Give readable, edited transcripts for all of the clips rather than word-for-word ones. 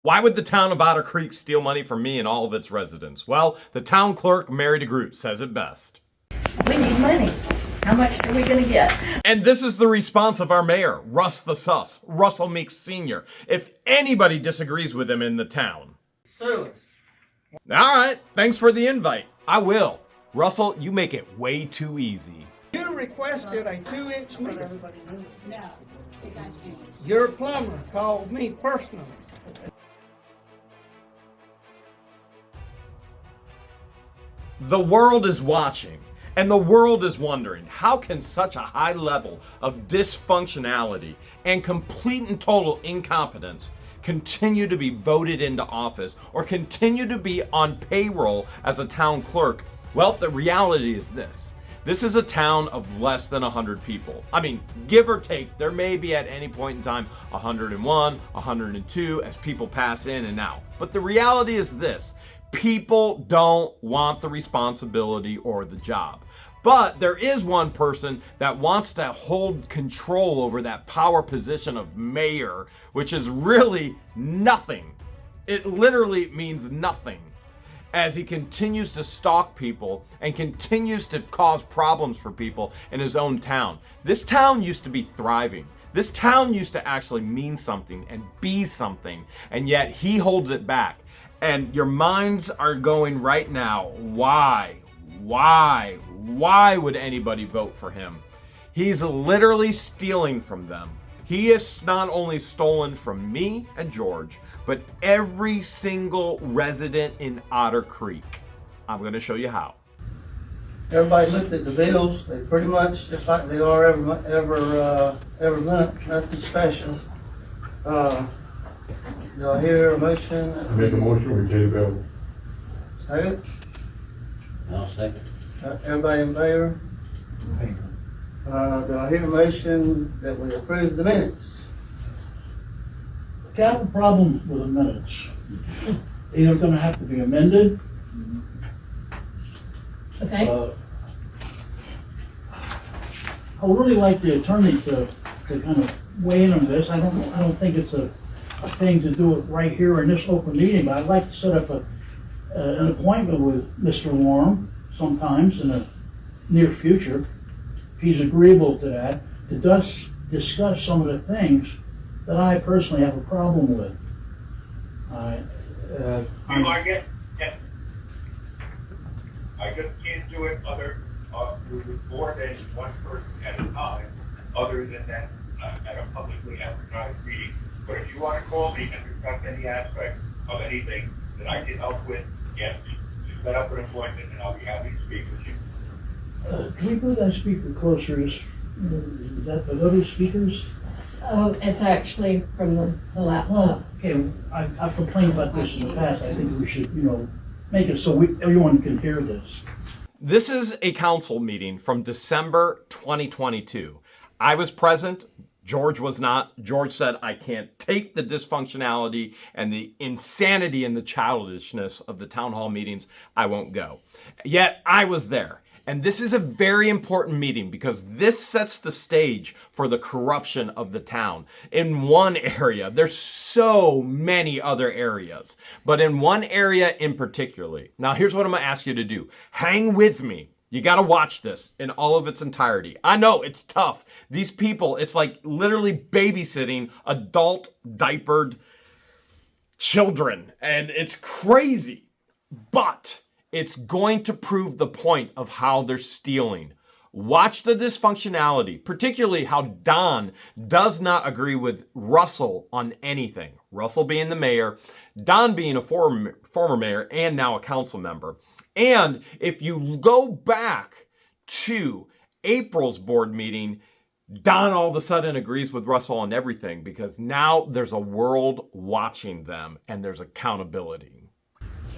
Why would the town of Otter Creek steal money from me and all of its residents? Well, the town clerk, Mary DeGroot, says it best. We need money. How much are we going to get? And this is the response of our mayor, Russ the Sus, Russell Meeks Sr., if anybody disagrees with him in the town. Sue us. All right, thanks for the invite. I will. Russell, you make it way too easy. You requested a 2-inch meter. Your plumber called me personally. The world is watching, and the world is wondering, how can such a high level of dysfunctionality and complete and total incompetence continue to be voted into office or continue to be on payroll as a town clerk? Well, the reality is this. This is a town of less than 100 people. I mean, give or take, there may be at any point in time 101, 102 as people pass in and out. But the reality is this. People don't want the responsibility or the job. But there is one person that wants to hold control over that power position of mayor, which is really nothing. It literally means nothing, as he continues to stalk people and continues to cause problems for people in his own town. This town used to be thriving. This town used to actually mean something and be something, and yet he holds it back. And your minds are going right now, why would anybody vote for him? He's literally stealing from them. He has not only stolen from me and George, but every single resident in Otter Creek. I'm going to show you how. Everybody looked at the bills. They pretty much just like they are every month. Nothing special. Do I hear a motion? Make a motion, we pay the bill. Second? I'll second. Everybody in favor? Do I hear a motion that we approve the minutes? Got a problem with the minutes. Either gonna have to be amended. Okay. I would really like the attorney to kind of weigh in on this. I don't think it's a thing to do it right here in this open meeting, but I'd like to set up an appointment with Mr. Warren sometimes in the near future, if he's agreeable to that, to discuss some of the things that I personally have a problem with. You like it? Yes. I just can't do it with more than one person at a time, other than that at a publicly advertised meeting. But if you want to call me and discuss any aspect of anything that I can help with, yes, just set up an appointment and I'll be happy to speak with you. Can we move that speaker closer? Is that the other speakers? Oh, it's actually from the laptop. Well, okay, I've complained about this in the past. I think we should, make it so everyone can hear this. This is a council meeting from December 2022. I was present. George was not. George said, I can't take the dysfunctionality and the insanity and the childishness of the town hall meetings. I won't go. Yet I was there. And this is a very important meeting because this sets the stage for the corruption of the town. In one area, there's so many other areas, but in one area in particular. Now, here's what I'm gonna ask you to do. Hang with me. You got to watch this in all of its entirety. I know it's tough. These people, it's like literally babysitting adult diapered children, and it's crazy. But it's going to prove the point of how they're stealing. Watch the dysfunctionality, particularly how Don does not agree with Russell on anything. Russell being the mayor, Don being a former mayor and now a council member. And if you go back to April's board meeting, Don all of a sudden agrees with Russell on everything because now there's a world watching them and there's accountability.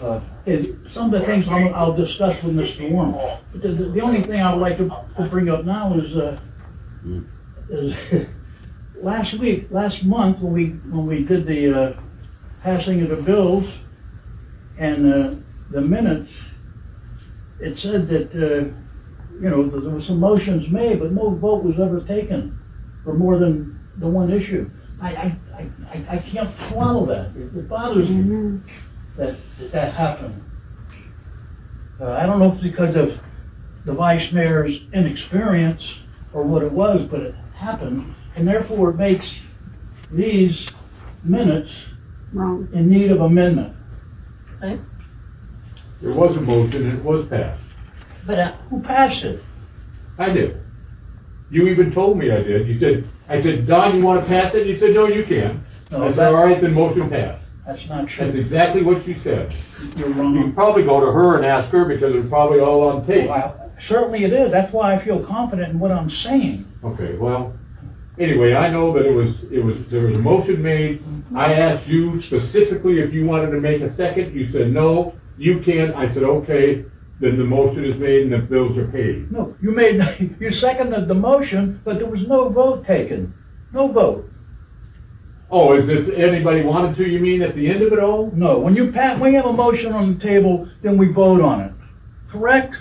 Some of the things I'll discuss with Mr. Warren. But the only thing I would like to bring up now is last month when we did the passing of the bills and the minutes, it said that there were some motions made, but no vote was ever taken for more than the one issue. I I can't swallow that. It bothers me that happened. I don't know if it's because of the vice mayor's inexperience or what it was, but it happened, and therefore it makes these minutes Wrong. in need of amendment. Okay? There was a motion and it was passed. But, Who passed it? I did. You even told me I did. I said, Don, you want to pass it? You said, no, you can't. No, I said, that- all right, then motion passed. That's not true. That's exactly what you said. You're You wrong. can probably go to her and ask her because it's probably all on tape. Well, certainly it is. That's why I feel confident in what I'm saying. Okay, well, anyway, I know that there was a motion made. I asked you specifically if you wanted to make a second. You said, no, you can't. I said, okay, then the motion is made and the bills are paid. No, you seconded the motion, but there was no vote taken. No vote. Oh, is this anybody wanted to, you mean, at the end of it all? No. When you have a motion on the table, then we vote on it. Correct?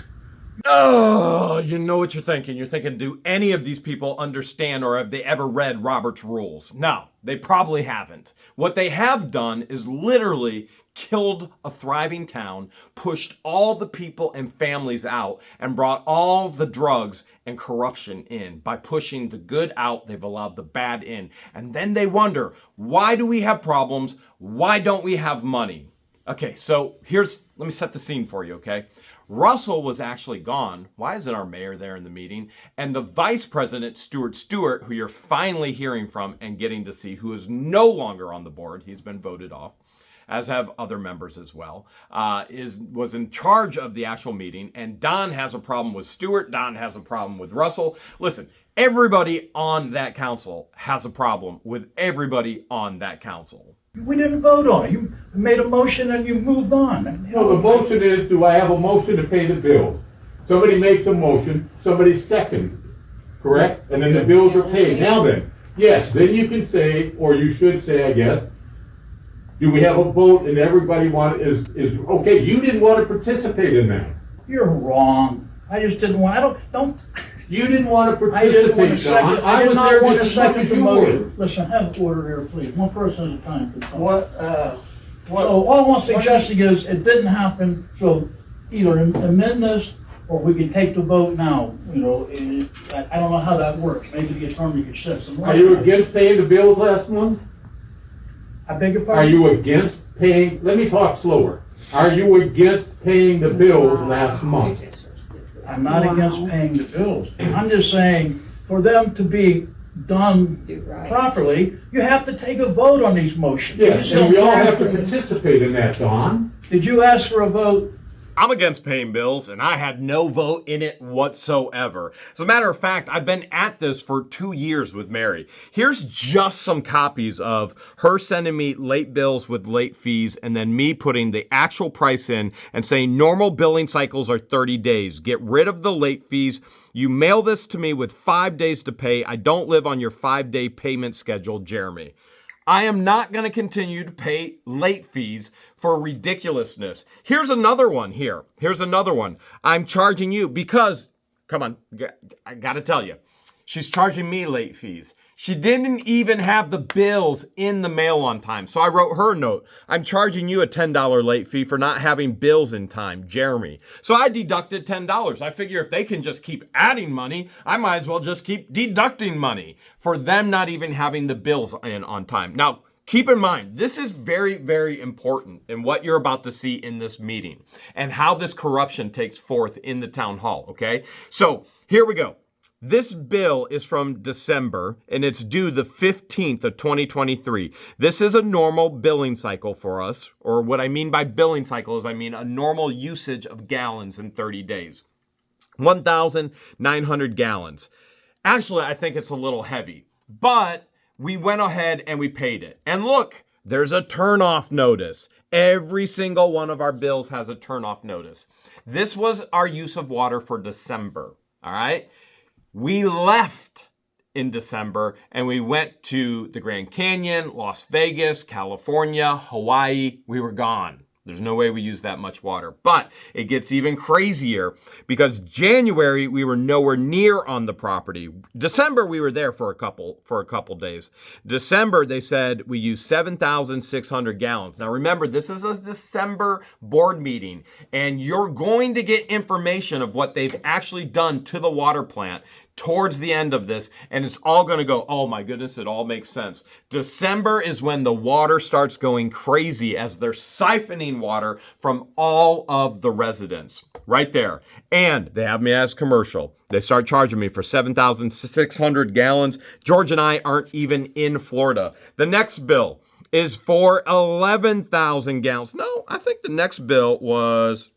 Oh, you know what you're thinking. You're thinking, do any of these people understand or have they ever read Robert's rules? No, they probably haven't. What they have done is literally killed a thriving town, pushed all the people and families out, and brought all the drugs and corruption in. By pushing the good out, they've allowed the bad in. And then they wonder, why do we have problems? Why don't we have money? Okay, so let me set the scene for you, okay? Russell was actually gone. Why isn't our mayor there in the meeting? And the vice president, Stuart Stewart, who you're finally hearing from and getting to see, who is no longer on the board, he's been voted off, as have other members as well, was in charge of the actual meeting. And Don has a problem with Stewart. Don has a problem with Russell. Listen, everybody on that council has a problem with everybody on that council. We didn't vote on it. You made a motion and you moved on. No, the motion is, do I have a motion to pay the bills? Somebody makes a motion, somebody seconds, correct? And then the bills are paid. Now then, yes, then you can say, or you should say, I guess, do we have a vote and everybody is okay, you didn't want to participate in that. You're wrong. I just didn't want, You didn't want to I didn't want to participate, second, Don. I I did was not there want to just as much second as the you motion. were. Listen, have order here, please. One person at a time, please. What, So all I'm suggesting is it didn't happen, so either amend this or we can take the vote now. You know, I don't know how that works. Maybe the attorney could shed some light. Are you against paying the bills last month? I beg your Are pardon? you against paying, let me talk slower. Are you against paying the bills last month? I'm not against paying the bills. I'm just saying, for them to be done properly, you have to take a vote on these motions. You Yes, just and don't we all have to have participate in that, Don. Did you ask for a vote? I'm against paying bills, and I had no vote in it whatsoever. As a matter of fact, I've been at this for 2 years with Mary. Here's just some copies of her sending me late bills with late fees, and then me putting the actual price in and saying normal billing cycles are 30 days. Get rid of the late fees. You mail this to me with 5 days to pay. I don't live on your 5-day payment schedule, Jeremy. I am not going to continue to pay late fees for ridiculousness. Here's another one here. Here's another one. I'm charging you because, come on, I got to tell you, she's charging me late fees. She didn't even have the bills in the mail on time. So I wrote her a note. I'm charging you a $10 late fee for not having bills in time, Jeremy. So I deducted $10. I figure if they can just keep adding money, I might as well just keep deducting money for them not even having the bills in on time. Now, keep in mind, this is very, very important in what you're about to see in this meeting and how this corruption takes forth in the town hall, okay? So here we go. This bill is from December, and it's due the 15th of 2023. This is a normal billing cycle for us, or what I mean by billing cycle is I mean a normal usage of gallons in 30 days. 1,900 gallons. Actually, I think it's a little heavy, but we went ahead and we paid it. And look, there's a turn-off notice. Every single one of our bills has a turn-off notice. This was our use of water for December, all right? We left in December and we went to the Grand Canyon, Las Vegas, California, Hawaii. We were gone. There's no way we use that much water. But it gets even crazier because January we were nowhere near on the property. December we were there for a couple days. December they said we used 7,600 gallons. Now remember, this is a December board meeting, and you're going to get information of what they've actually done to the water plant towards the end of this, and it's all going to go, oh my goodness, it all makes sense. December is when the water starts going crazy as they're siphoning water from all of the residents right there. And they have me as commercial. They start charging me for 7,600 gallons. George and I aren't even in Florida. The next bill is for 11,000 gallons. No, I think the next bill was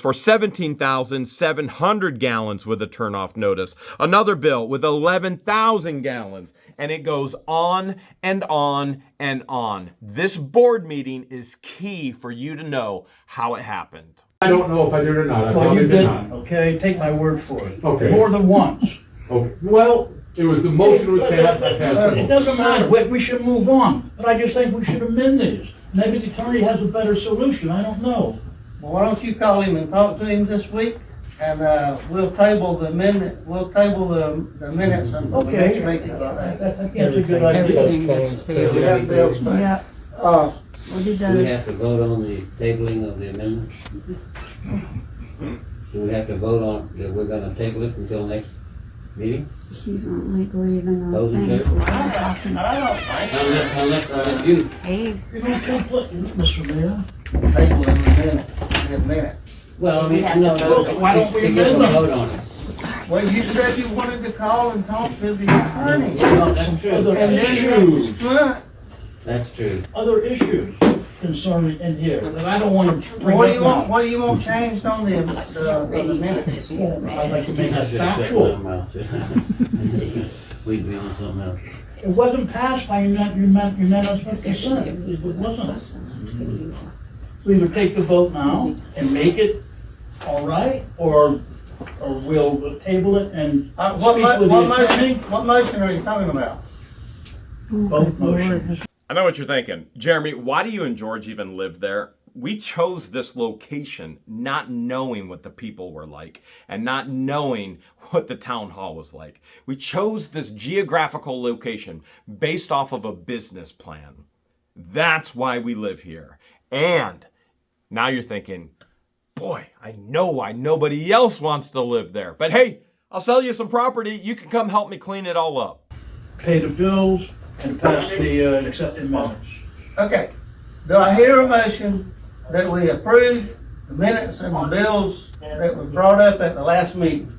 for 17,700 gallons with a turnoff notice. Another bill with 11,000 gallons. And it goes on and on and on. This board meeting is key for you to know how it happened. I don't know if I did or not. I Well, probably you did didn't, not. okay? Take my word for it. Okay. More than once. Okay. Well, it was the motion was passed. I passed the It motion. doesn't matter, we should move on, but I just think we should amend these. Maybe the attorney has a better solution, I don't know. Well, why don't you call him and talk to him this week, and, we'll table the minutes until the Okay. next meeting. I think that's a good idea. We have bills paid. Yeah, Uh, we'll be Do we done. have to vote on the tabling of the amendment? Do we have to vote on, that we're gonna table it until next meeting? She's not legally even Those on in things. favor? Unless you, Hey, You don't conflict, Mr. Mayor. table in a minute. well, I mean, have no, to no, vote. Why don't we to get amend a them? vote on it. Well, you said you wanted to call and talk to the attorney. Well, that's true. Other And then issues, next month, That's true. other issues concerning in here that I don't want to bring what do up you want, now. what do you want changed on the minutes? I'd like to make I it should have shut factual. my mouth. We'd be on something else. It wasn't passed by unanimous consent. It wasn't. So either take the vote now and make it all right, or we'll table it and What speak with the attorney. motion are you talking about? Both motions. I know what you're thinking. Jeremy, why do you and George even live there? We chose this location not knowing what the people were like and not knowing what the town hall was like. We chose this geographical location based off of a business plan. That's why we live here. And now you're thinking, boy, I know why nobody else wants to live there. But hey, I'll sell you some property. You can come help me clean it all up. Pay the bills and pass the accepted minutes. Okay, do I hear a motion that we approve the minutes and the bills that was brought up at the last meeting?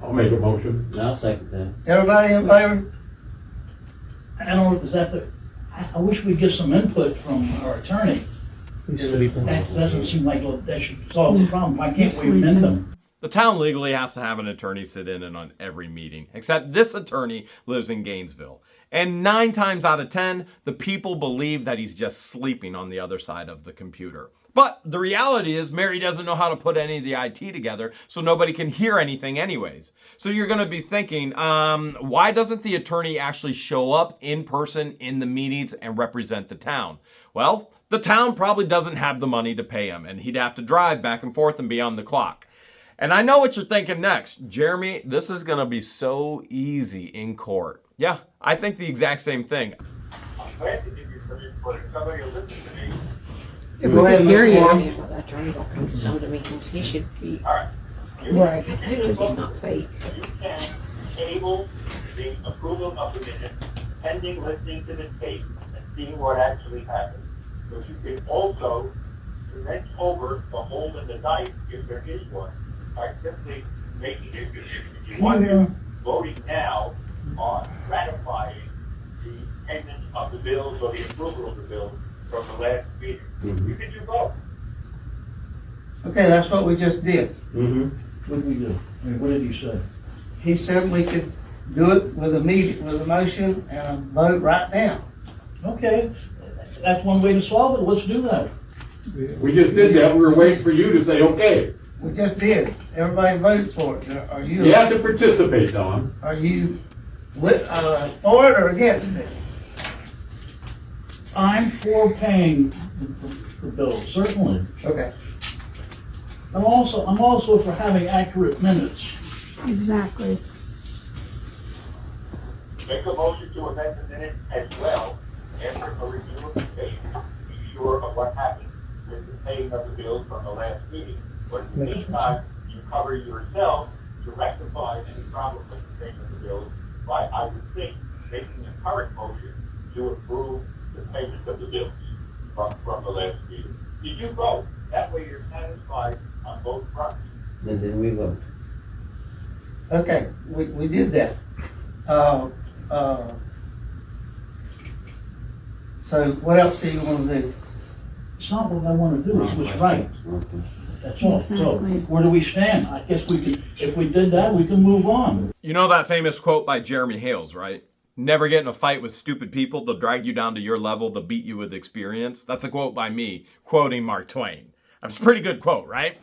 I'll make a motion. I'll second that. Everybody in favor? I don't know, is that I wish we'd get some input from our attorney. That doesn't seem like that should solve the problem. Why can't we amend them? The town legally has to have an attorney sit in and on every meeting, except this attorney lives in Gainesville. And 9 times out of 10, the people believe that he's just sleeping on the other side of the computer. But the reality is Mary doesn't know how to put any of the IT together, so nobody can hear anything anyways. So you're going to be thinking, why doesn't the attorney actually show up in person in the meetings and represent the town? Well, the town probably doesn't have the money to pay him, and he'd have to drive back and forth and be on the clock. And I know what you're thinking next. Jeremy, this is going to be so easy in court. Yeah, I think the exact same thing. I'm glad to give you permission, but if somebody will listen to me, if Go we ahead, could hear Mr. you. Warren. If the attorney don't come to some of the meetings, he should be, all right. Right. who knows he's not fake. You can table the approval of the minutes pending listening to the tape and seeing what actually happened. But you can also prevent over the hole in the knife if there is one by simply making it, if you want to, voting now on ratifying the payment of the bills or the approval of the bills from the last meeting. You can do both. Okay, that's what we just did. Mm-hmm. What did we do? I mean, what did he say? He said we could do it with a meeting, with a motion and a vote right now. Okay, that's one way to solve it. Let's do that. We just did that. We were waiting for you to say, okay. We just did. Everybody voted for it. Are you? You have to participate, Don. Are you for it or against it? I'm for paying the bills, certainly. Okay. I'm also for having accurate minutes. Exactly. Make a motion to amend the minutes as well after a review of the tape, be sure of what happened with the paying of the bills from the last meeting. But in the meantime, you cover yourself to rectify any problem with the paying of the bills by, I would think, making a current motion to approve the payment of the bills from the last meeting. Did you vote? That way you're satisfied on both fronts. And then we vote. Okay, we did that. So what else do you want to do? It's not what I want to do, it's what's right. Okay. That's all. So Exactly. where do we stand? I guess we can, if we did that, we can move on. You know that famous quote by Jeremy Hales, right? Never get in a fight with stupid people. They'll drag you down to your level. They'll beat you with experience. That's a quote by me, quoting Mark Twain. That's a pretty good quote, right?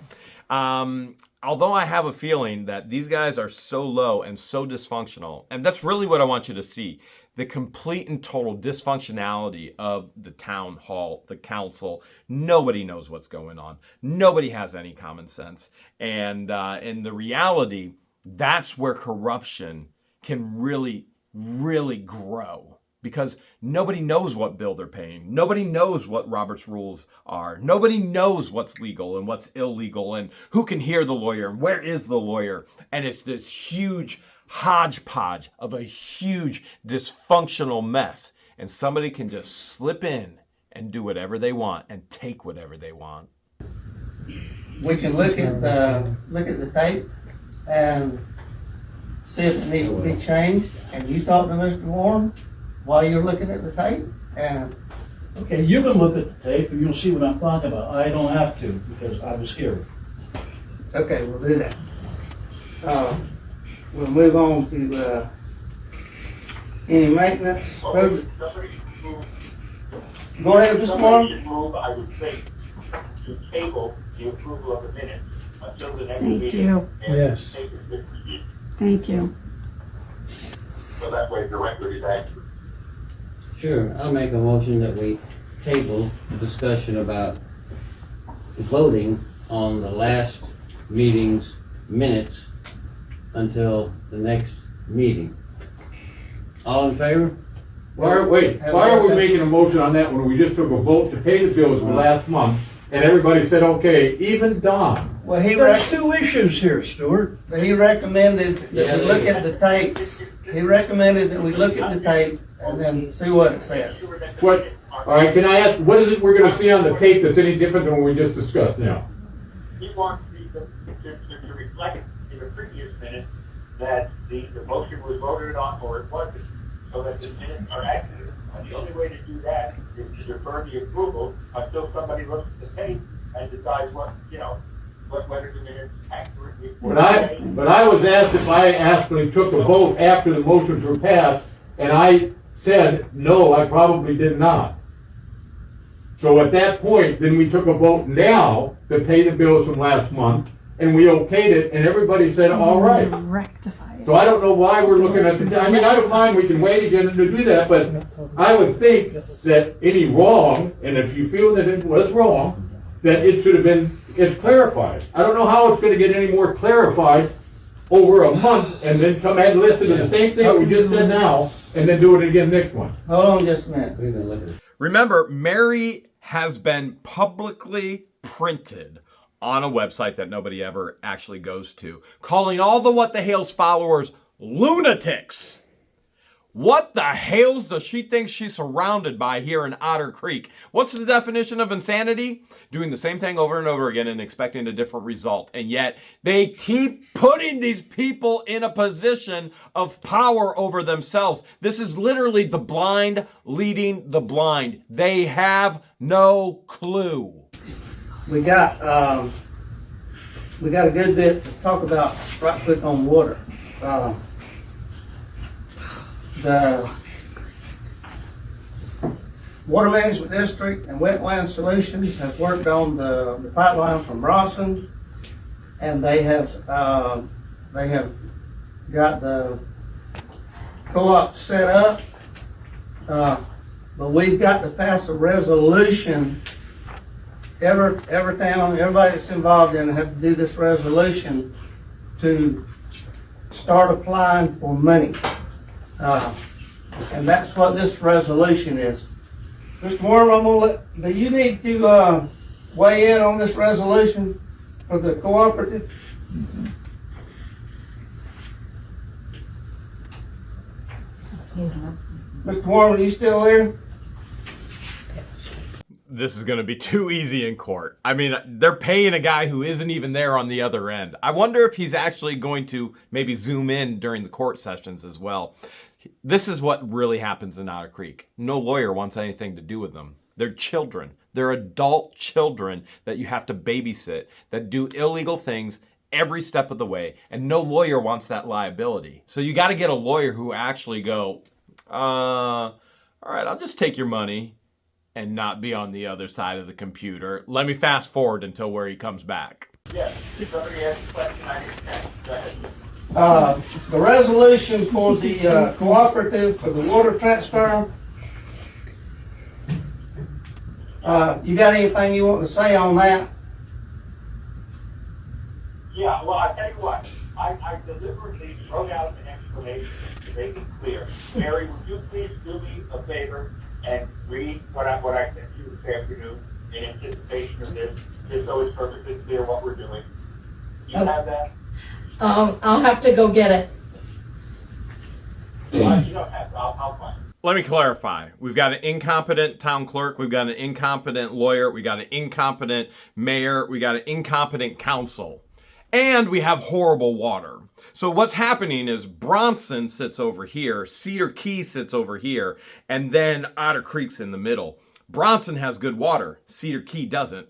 Although I have a feeling that these guys are so low and so dysfunctional, and that's really what I want you to see, the complete and total dysfunctionality of the town hall, the council. Nobody knows what's going on. Nobody has any common sense. And in the reality, that's where corruption can really grow. Because nobody knows what bill they're paying. Nobody knows what Robert's rules are. Nobody knows what's legal and what's illegal and who can hear the lawyer and where is the lawyer. And it's this huge hodgepodge of a huge dysfunctional mess. And somebody can just slip in and do whatever they want and take whatever they want. We can look at the tape and see if it needs to be changed. And you talk to Mr. Warren while you're looking at the tape, and Okay, you can look at the tape and you'll see what I'm talking about. I don't have to because I was here. okay, we'll do that. We'll move on to any maintenance. Somebody should move. Go ahead, Mr. Somebody Warren. should move, I would think, to table the approval of the minutes until the next Thank meeting. you. And Yes. the tape has been reviewed. Thank you. So that way the record is accurate. Sure, I'll make a motion that we table the discussion about voting on the last meeting's minutes until the next meeting. All in favor? Why are we making a motion on that when we just took a vote to pay the bills for last month and everybody said, okay, even Don? Well, There's two issues here, Stuart. he recommended that we look at the tape. He recommended that we look at the tape and then see what it says. What, all right, can I ask, what is it we're gonna see on the tape that's any different than what we just discussed now? He wants to reflect in the previous minutes that the motion was voted on or it wasn't, so that the minutes are accurate. And the only way to do that is to defer the approval until somebody looks at the tape and decides whether the minutes accurately. But I was asked if I actually took a vote after the motions were passed, and I said, no, I probably did not. So at that point, then we took a vote now to pay the bills from last month, and we okayed it, and everybody said, all right. Rectify it. So I don't know why we're looking at the, I mean, I don't mind, we can wait again to do that, but I would think that any wrong, and if you feel that it was wrong, that it should have been, it's clarified. I don't know how it's gonna get any more clarified over a month and then come and listen to the same thing we just said now and then do it again next month. Hold on just a minute. We're gonna look at it. Remember, Mary has been publicly printed on a website that nobody ever actually goes to, calling all the What the Hales followers lunatics. What the Hales does she think she's surrounded by here in Otter Creek? What's the definition of insanity? Doing the same thing over and over again and expecting a different result. And yet they keep putting these people in a position of power over themselves. This is literally the blind leading the blind. They have no clue. We got a good bit to talk about right quick on water. The Water Management District and Wetland Solutions has worked on the pipeline from Rawson, and they have got the co-op set up. But we've got to pass a resolution every town, everybody that's involved in it had to do this resolution to start applying for money. And that's what this resolution is. Mr. Worm, do you need to, weigh in on this resolution for the cooperative? Mr. Worm, are you still there? This is going to be too easy in court. I mean, they're paying a guy who isn't even there on the other end. I wonder if he's actually going to maybe zoom in during the court sessions as well. This is what really happens in Otter Creek. No lawyer wants anything to do with them. They're children. They're adult children that you have to babysit, that do illegal things every step of the way, and no lawyer wants that liability. So you got to get a lawyer who actually go, all right, I'll just take your money and not be on the other side of the computer. Let me fast forward until where he comes back. Yes, if somebody has a question, I can go ahead. The resolution for the cooperative for the water transfer. You got anything you want to say on that? Yeah, well, I tell you what, I deliberately wrote out an explanation to make it clear. Mary, would you please do me a favor and read what I sent you this afternoon in anticipation of this, just so it's perfectly clear what we're doing? You have that? I'll have to go get it. You don't have to, I'll find it. Let me clarify. We've got an incompetent town clerk. We've got an incompetent lawyer. We got an incompetent mayor. We got an incompetent council. And we have horrible water. So what's happening is Bronson sits over here, Cedar Key sits over here, and then Otter Creek's in the middle. Bronson has good water. Cedar Key doesn't.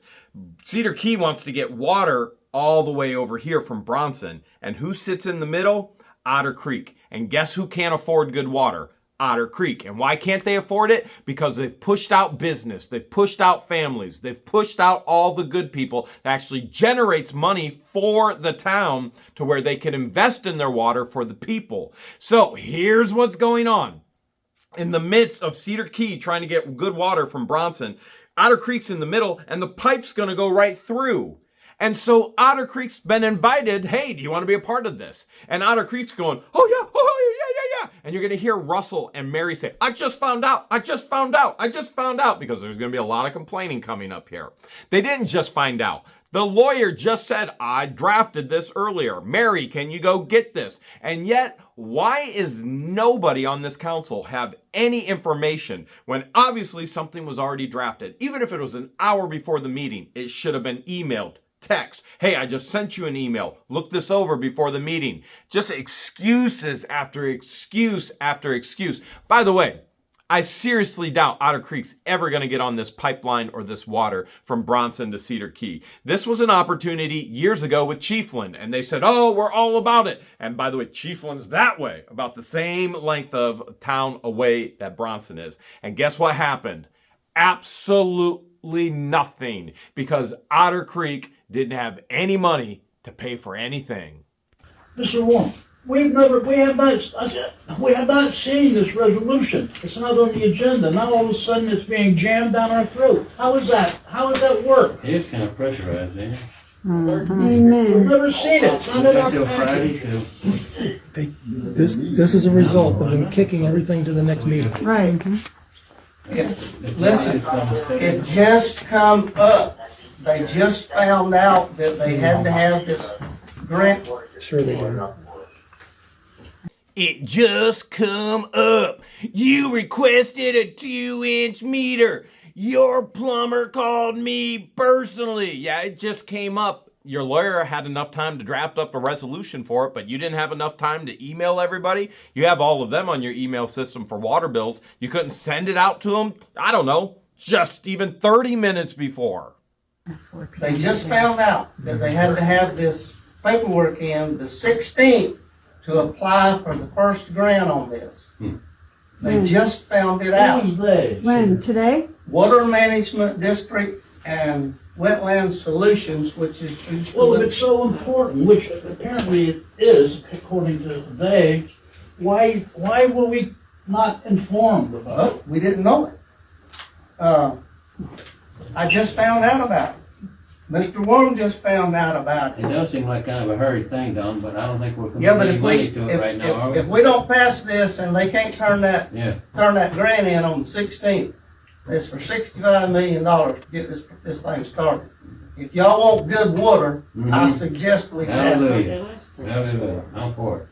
Cedar Key wants to get water all the way over here from Bronson. And who sits in the middle? Otter Creek. And guess who can't afford good water? Otter Creek. And why can't they afford it? Because they've pushed out business, they've pushed out families, they've pushed out all the good people that actually generates money for the town to where they can invest in their water for the people. So here's what's going on. In the midst of Cedar Key trying to get good water from Bronson, Otter Creek's in the middle and the pipe's going to go right through. And so Otter Creek's been invited, hey, do you want to be a part of this? And Otter Creek's going, oh yeah, yeah. And you're going to hear Russell and Mary say, I just found out, because there's going to be a lot of complaining coming up here. They didn't just find out. The lawyer just said, I drafted this earlier. Mary, can you go get this? And yet, why is nobody on this council have any information when obviously something was already drafted? Even if it was an hour before the meeting, it should have been emailed. Text, hey, I just sent you an email. Look this over before the meeting. Just excuses after excuse after excuse. By the way, I seriously doubt Otter Creek's ever going to get on this pipeline or this water from Bronson to Cedar Key. This was an opportunity years ago with Chiefland, and they said, oh, we're all about it. And by the way, Chiefland's that way, about the same length of town away that Bronson is. And guess what happened? Absolutely nothing, because Otter Creek didn't have any money to pay for anything. Mr. Warren, we have not seen this resolution. It's not on the agenda. Now all of a sudden it's being jammed down our throat. How is that? How does that work? It's kind of pressurized, ain't it? We've Amen. never seen it. It's not in our Till package. Friday, too. This is a result of them kicking everything to the next meeting. Right. Listen, it just come up. They just found out that they had to have this grant. Sure they do. It just come up. You requested a 2-inch meter. Your plumber called me personally. Yeah, it just came up. Your lawyer had enough time to draft up a resolution for it, but you didn't have enough time to email everybody. You have all of them on your email system for water bills. You couldn't send it out to them, I don't know, just even 30 minutes before. They just found out that they had to have this paperwork in the 16th to apply for the first grant on this. They just found it out. Who's they? When? Today? Water Management District and Wetland Solutions, which is Well, if it's so important, which apparently it is, according to they, why were we not informed about it? we didn't know it. I just found out about it. Mr. Worm just found out about It it. does seem like kind of a hurried thing, Don, but I don't think we're Yeah, but committing if money we, to it right now, are if we? we don't pass this and they can't turn that Yeah, grant in on the 16th, it's for $65 million to get this thing started. If y'all want good water, I suggest we pass it. hallelujah, hallelujah, I'm for it.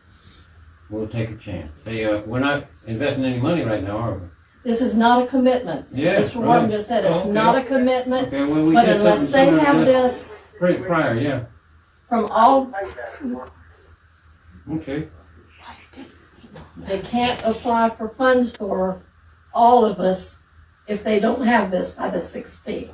We'll take a chance. Hey, we're not investing any money right now, are we? This is not a commitment. Yes, Mr. Warren right. just said it's Okay. not a commitment, Okay, well, we but did unless something they similar to have this Prior, yeah, from all, okay. they can't apply for funds for all of us if they don't have this by the 16th.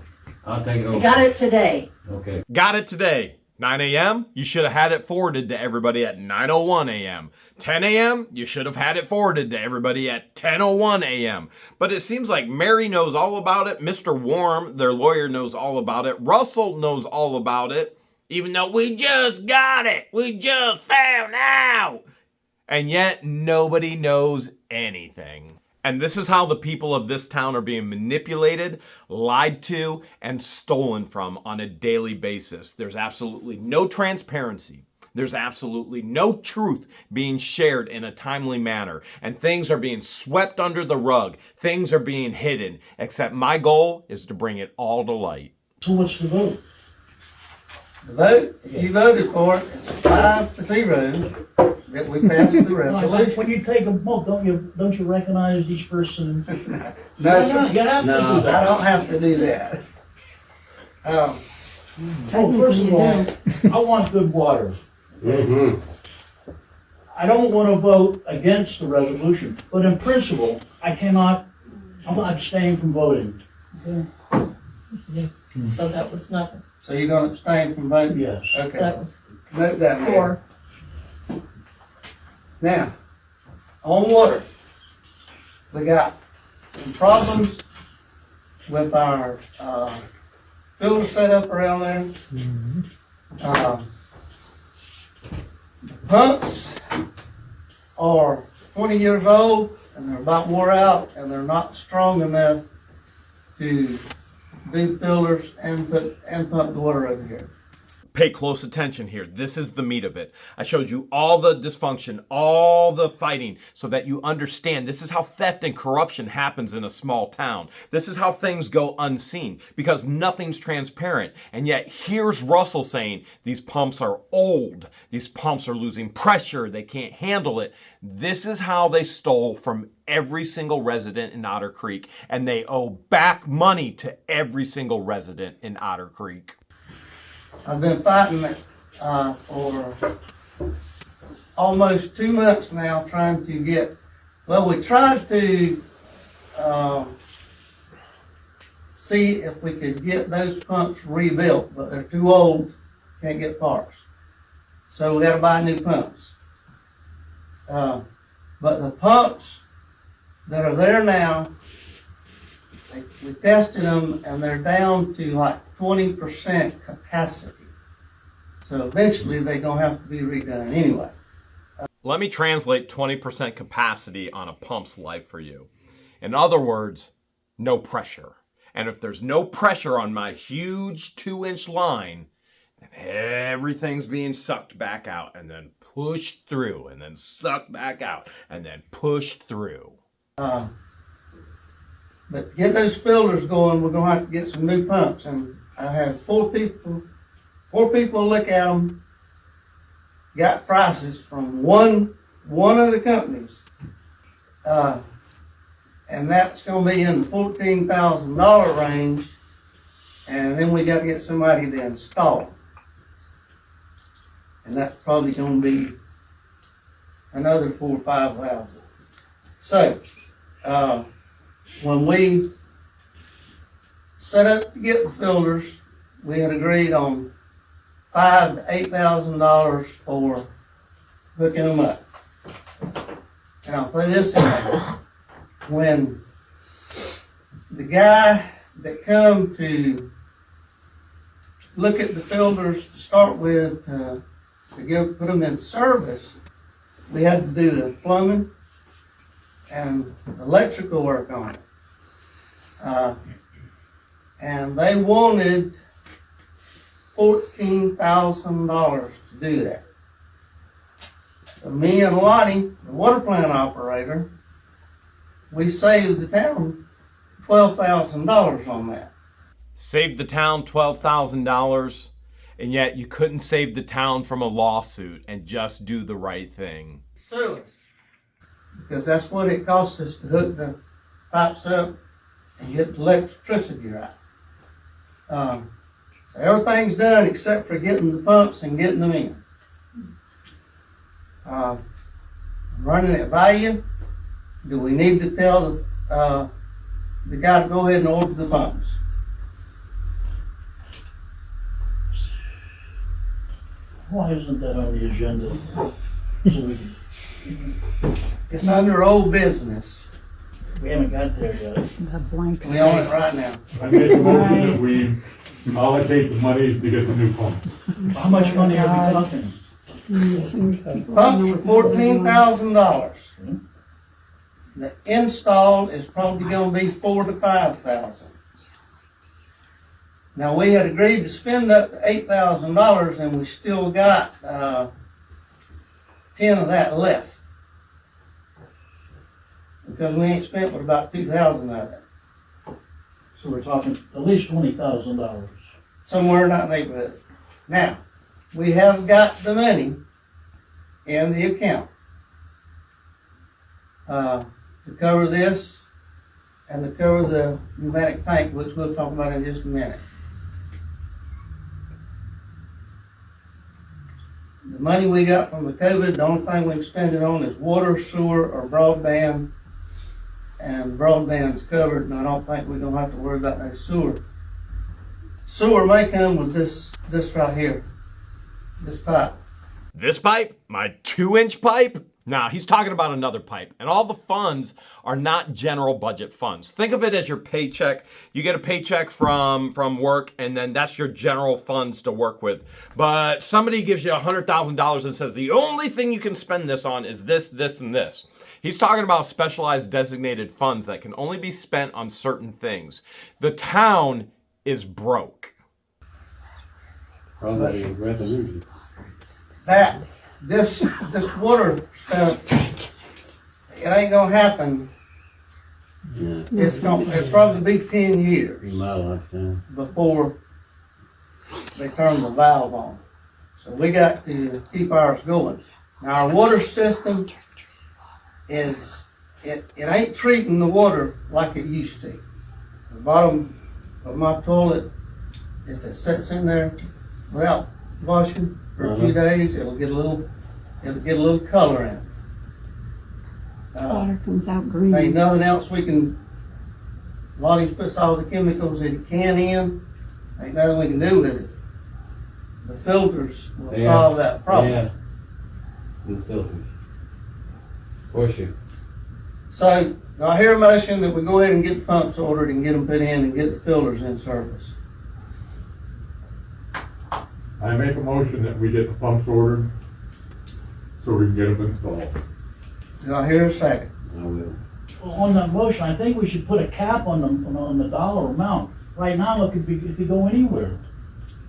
I'll take it I over. got it today. Okay. Got it today. 9 a.m., you should have had it forwarded to everybody at 9:01 a.m. 10 a.m., you should have had it forwarded to everybody at 10:01 a.m. But it seems like Mary knows all about it. Mr. Worm, their lawyer, knows all about it. Russell knows all about it, even though we just got it. We just found out. And yet nobody knows anything. And this is how the people of this town are being manipulated, lied to, and stolen from on a daily basis. There's absolutely no transparency. There's absolutely no truth being shared in a timely manner. And things are being swept under the rug. Things are being hidden. Except my goal is to bring it all to light. So what's the vote? The vote, if you voted for it, it's 5-0 that we passed the resolution. When you take a vote, don't you recognize each person? No, sir, You have to No. do that. I don't have to do that. Oh, first of all, I want good water. Mm-hmm. I don't want to vote against the resolution, but in principle, I'm abstaining from voting. So that was nothing. So you're gonna abstain from voting? Yes. So Okay, that was note that, Mayor. 4. Now, on water, we got some problems with our, filter setup around there. The pumps are 20 years old and they're about wore out and they're not strong enough to do filters and pump the water over here. Pay close attention here. This is the meat of it. I showed you all the dysfunction, all the fighting, so that you understand this is how theft and corruption happens in a small town. This is how things go unseen, because nothing's transparent. And yet here's Russell saying these pumps are old. These pumps are losing pressure. They can't handle it. This is how they stole from every single resident in Otter Creek, and they owe back money to every single resident in Otter Creek. I've been fighting it for almost 2 months now, trying to get, we tried to see if we could get those pumps rebuilt, but they're too old, can't get parts. So we gotta buy new pumps. But the pumps that are there now, we tested them and they're down to like 20% capacity. So eventually they're gonna have to be redone anyway. Let me translate 20% capacity on a pump's life for you. In other words, no pressure. And if there's no pressure on my huge 2-inch line, then everything's being sucked back out and then pushed through and then sucked back out and then pushed through. But to get those filters going, we're gonna have to get some new pumps. And I had four people look at them, got prices from one of the companies. And that's gonna be in the $14,000 range. And then we gotta get somebody to install them. And that's probably gonna be another $4,000 or $5,000. So, when we set up to get the filters, we had agreed on $5,000 to $8,000 for hooking them up. And I'll throw this in there. When the guy that come to look at the filters to start with, to put them in service, we had to do the plumbing and electrical work on it. And they wanted $14,000 to do that. So me and Lonnie, the water plant operator, we saved the town $12,000 on that. Saved the town $12,000, and yet you couldn't save the town from a lawsuit and just do the right thing. Sue us. Because that's what it costs us to hook the pipes up and get the electricity right. So everything's done except for getting the pumps and getting them in. Running it by you. Do we need to tell the guy to go ahead and order the pumps? Why isn't that on the agenda? So we It's under old business. haven't got there yet. The blank We own it space. right now. I make a motion that we allocate the money to get the new pump. How much money are we talking? Some people Pumps know for what they're doing. $14,000. The install is probably gonna be $4,000 to $5,000. Now, we had agreed to spend up to $8,000 and we still got, 10 of that left. Because we ain't spent but about 2,000 of it, So we're talking at least $20,000. somewhere in that neighborhood. Now, we have got the money in the account, to cover this and to cover the pneumatic tank, which we'll talk about in just a minute. The money we got from the COVID, the only thing we can spend it on is water, sewer, or broadband. And broadband's covered, and I don't think we're gonna have to worry about no sewer. Sewer may come with this right here, this pipe. This pipe? My 2-inch pipe? Nah, he's talking about another pipe. And all the funds are not general budget funds. Think of it as your paycheck. You get a paycheck from work, and then that's your general funds to work with. But somebody gives you $100,000 and says the only thing you can spend this on is this, this, and this. He's talking about specialized designated funds that can only be spent on certain things. The town is broke. Probably revenue. That, this water stuff, it ain't gonna happen. Yeah, It'll probably be 10 in years my lifetime. before they turn the valve on. So we got to keep ours going. Now, our water system is, it ain't treating the water like it used to. The bottom of my toilet, if it sits in there without washing for a few days, it'll get a little color in it. Water comes out green. Ain't nothing else we can, Lonnie puts all the chemicals that he can in, ain't nothing we can do with it. The filters will Yeah. solve that problem. Yeah. New filters. For sure. So, I hear a motion that we go ahead and get the pumps ordered and get them put in and get the filters in service. I make a motion that we get the pumps ordered so we can get them installed. Do I hear a second? I will. Well, on that motion, I think we should put a cap on the dollar amount. Right now, it could go anywhere.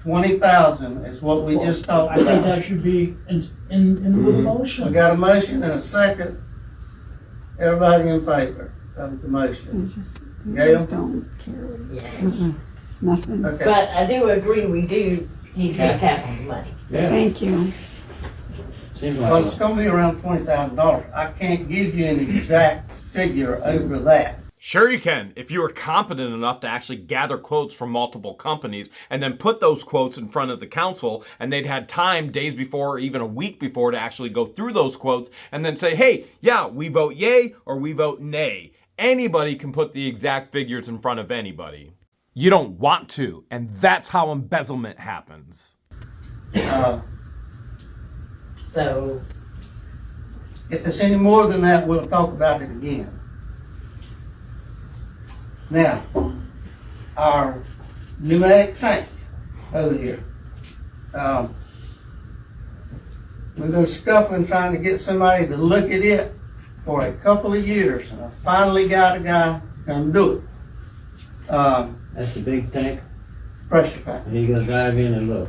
20,000 is what we just talked I think about. that should be in the motion. We got a motion and a second. Everybody in favor of the motion? You Gail? just don't care. Yes. Nothing. Okay. But I do agree, we do need to put a cap on the money. Yeah. Thank you. Seems Well, it's like, gonna be around $20,000. I can't give you an exact figure over that. Sure you can, if you were competent enough to actually gather quotes from multiple companies and then put those quotes in front of the council, and they'd had time days before or even a week before to actually go through those quotes and then say, hey, yeah, we vote yay or we vote nay. Anybody can put the exact figures in front of anybody. You don't want to, and that's how embezzlement happens. So, If it's any more than that, we'll talk about it again. Now, our pneumatic tank over here. We've been scuffling trying to get somebody to look at it for a couple of years, and I finally got a guy to come do it. That's the big tank, pressure tank. and you're gonna dive in and look.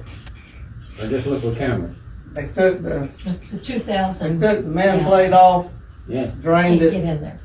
Or just look with cameras. They took the, It's a they 2000. took the man Yeah. plate off, Yeah, drained Can't it, get in there.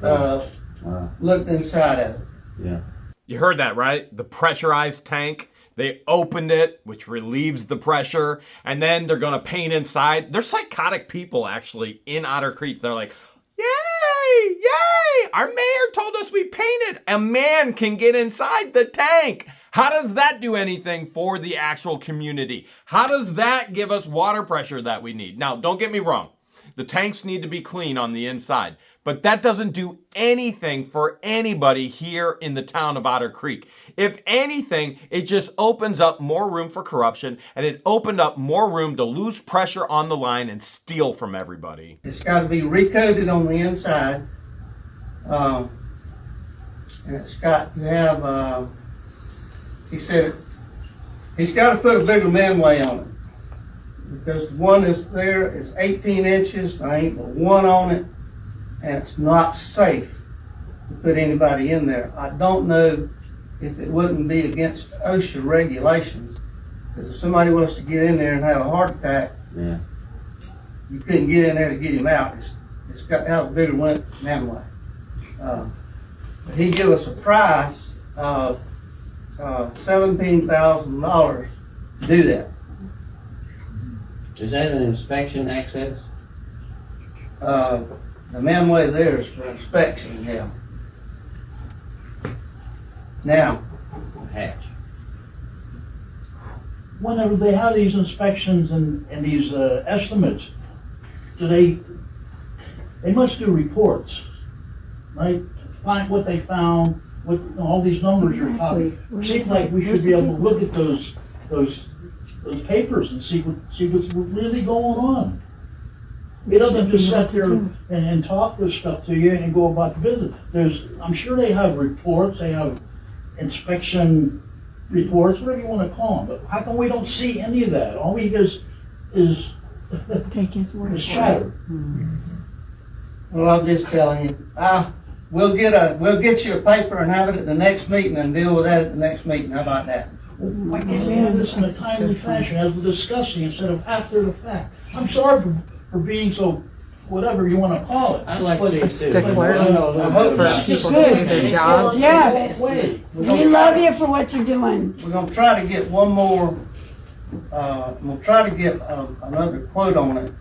wow, looked inside of it. yeah. You heard that, right? The pressurized tank. They opened it, which relieves the pressure, and then they're gonna paint inside. They're psychotic people, actually, in Otter Creek. They're like, yay, yay! Our mayor told us we painted. A man can get inside the tank. How does that do anything for the actual community? How does that give us water pressure that we need? Now, don't get me wrong. The tanks need to be clean on the inside, but that doesn't do anything for anybody here in the town of Otter Creek. If anything, it just opens up more room for corruption, and it opened up more room to lose pressure on the line and steal from everybody. It's got to be recoated on the inside. And it's got to have, he said, he's got to put a bigger manway on it. Because the one that's there is 18 inches, there ain't but one on it, and it's not safe to put anybody in there. I don't know if it wouldn't be against OSHA regulations, because if somebody was to get in there and have a heart attack, Yeah. you couldn't get in there to get him out. It's got to have a bigger manway. But he gave us a price of $17,000 to do that. Is that an inspection access? The manway there is for inspection, yeah. Now, Hatch. Whenever they have these inspections and these estimates, they must do reports, right? Find what they found, what all these numbers are talking. Seems like we should be able to look at those papers and see what's really going on. It doesn't just sit there and talk this stuff to you and go about the business. I'm sure they have reports, they have inspection reports, whatever you want to call them, but how come we don't see any of that? All we is Take his word is for chatter. well, I'm just telling you, we'll get you a paper and have it at the next meeting and deal with that at the next meeting. How about that? Why can't we have this in a timely fashion as we're discussing instead of after the fact? I'm sorry for being so, whatever you want to call it. I'd like to see it too. Stickler. I know a little I hope bit about it's it. just good. Their jobs. Yeah. Wait. We love you for what you're doing. We're gonna try to get one more, we'll try to get another quote on it.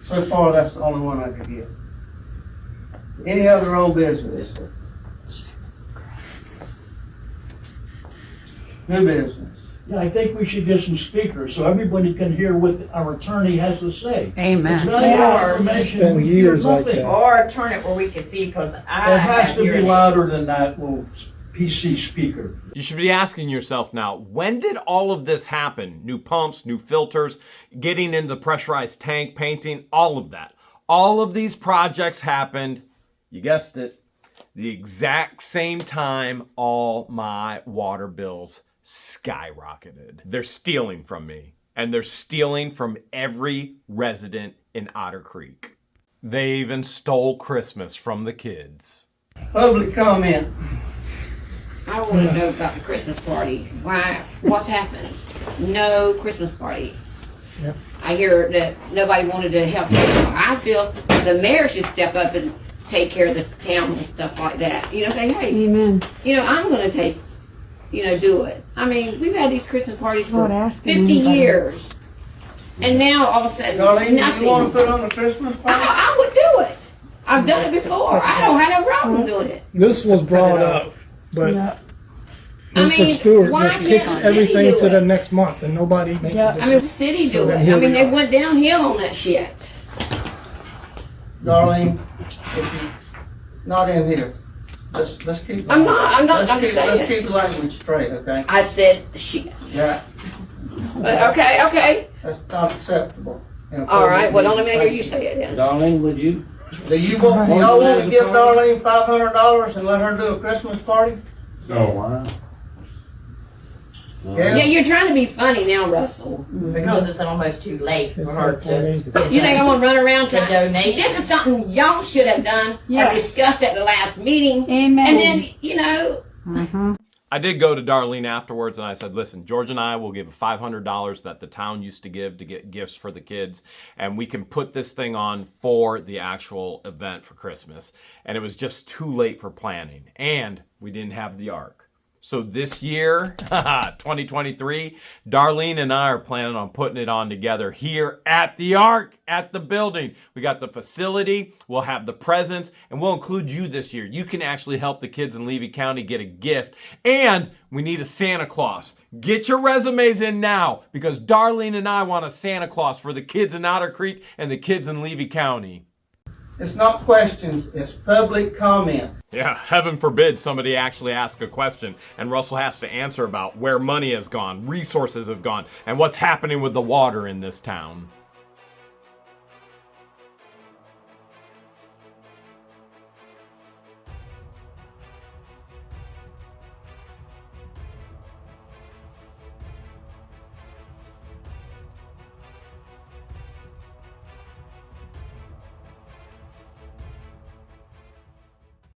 So far, that's the only one I could get. Any other old business? New business? Yeah, I think we should get some speakers so everybody can hear what our attorney has to say. Amen. It's not Yes. your information. Spend we years hear like nothing. that. Or turn it where we can see, because I It has have to be hearing louder aids. than that little PC speaker. You should be asking yourself now, when did all of this happen? New pumps, new filters, getting in the pressurized tank, painting, all of that. All of these projects happened, you guessed it, the exact same time all my water bills skyrocketed. They're stealing from me, and they're stealing from every resident in Otter Creek. They even stole Christmas from the kids. Public comment. I want to know about the Christmas party. Why? What's happened? No Christmas party. Yep. I hear that nobody wanted to help. I feel the mayor should step up and take care of the town and stuff like that. You know, say, hey, Amen. you know, I'm going to do it. I mean, we've had these Christmas parties for Not asking 50 anybody. years. And now all of a sudden, Darlene, do nothing. you want to put on a Christmas party? I would do it. I've done it before. I don't have no problem doing it. This was brought up, but Yeah. I Mr. mean, Stewart why just can't kicks the city everything do to the it? next month and nobody makes Yeah. a I mean, decision. the city So do then it. here I mean, we they are. went downhill on that shit. Darlene, if you, not in here. Let's keep. I'm not, Let's I'm keep saying. the language straight, okay? I said shit. Yeah, Okay. that's not acceptable. in a All right, public well, don't let me meeting. hear you say it then. Darlene, would you? Do y'all want to give Darlene $500 and let her do a Christmas party? No. Wow. Yeah. Yeah, you're trying to be funny now, Russell. Because it's almost too late for her to. You think I'm gonna run around The to donation. This is something y'all should have done or Yes. discussed at the last meeting. Amen. And then, you know, I did go to Darlene afterwards and I said, listen, George and I will give $500 that the town used to give to get gifts for the kids, and we can put this thing on for the actual event for Christmas. And it was just too late for planning, and we didn't have the Ark. So this year, 2023, Darlene and I are planning on putting it on together here at the Ark, at the building. We got the facility, we'll have the presents, and we'll include you this year. You can actually help the kids in Levy County get a gift, and we need a Santa Claus. Get your resumes in now, because Darlene and I want a Santa Claus for the kids in Otter Creek and the kids in Levy County. It's not questions, it's public comment. Yeah, heaven forbid somebody actually asks a question and Russell has to answer about where money has gone, resources have gone, and what's happening with the water in this town.